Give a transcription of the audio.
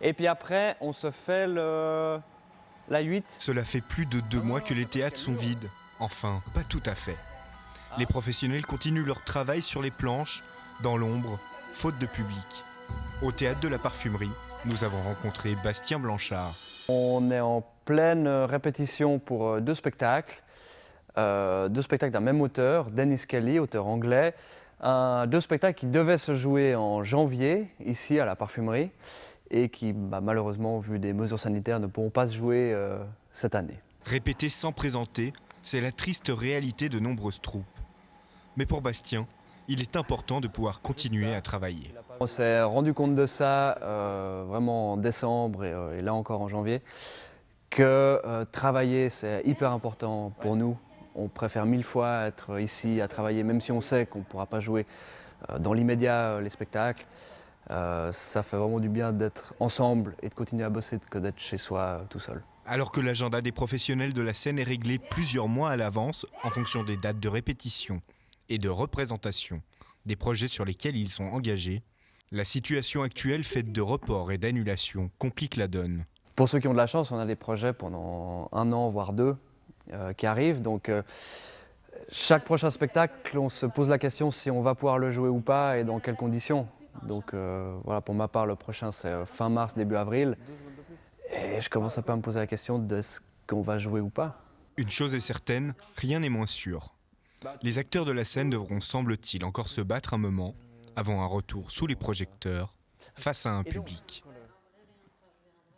Et puis après, on se fait la 8. Cela fait plus de 2 mois que les théâtres sont vides. Enfin, pas tout à fait. Les professionnels continuent leur travail sur les planches, dans l'ombre, faute de public. Au théâtre de la Parfumerie, nous avons rencontré Bastien Blanchard. On est en pleine répétition pour 2 spectacles. 2 spectacles d'un même auteur, Dennis Kelly, auteur anglais. 2 spectacles qui devaient se jouer en janvier, ici à la Parfumerie, et qui, malheureusement, vu des mesures sanitaires, ne pourront pas se jouer cette année. Répéter sans présenter, c'est la triste réalité de nombreuses troupes. Mais pour Bastien, il est important de pouvoir continuer à travailler. On s'est rendu compte de ça vraiment en décembre et là encore en janvier, que travailler c'est hyper important pour nous. On préfère 1000 fois être ici à travailler, même si on sait qu'on ne pourra pas jouer dans l'immédiat les spectacles. Ça fait vraiment du bien d'être ensemble et de continuer à bosser que d'être chez soi tout seul. Alors que l'agenda des professionnels de la scène est réglé plusieurs mois à l'avance en fonction des dates de répétition et de représentation des projets sur lesquels ils sont engagés, la situation actuelle faite de reports et d'annulations complique la donne. Pour ceux qui ont de la chance, on a des projets pendant 1 an, voire 2, qui arrivent. Donc chaque prochain spectacle, on se pose la question si on va pouvoir le jouer ou pas et dans quelles conditions. Donc voilà, pour ma part, le prochain c'est fin mars, début avril. Et je commence un peu à me poser la question de ce qu'on va jouer ou pas. Une chose est certaine, rien n'est moins sûr. Les acteurs de la scène devront, semble-t-il, encore se battre un moment avant un retour sous les projecteurs face à un public.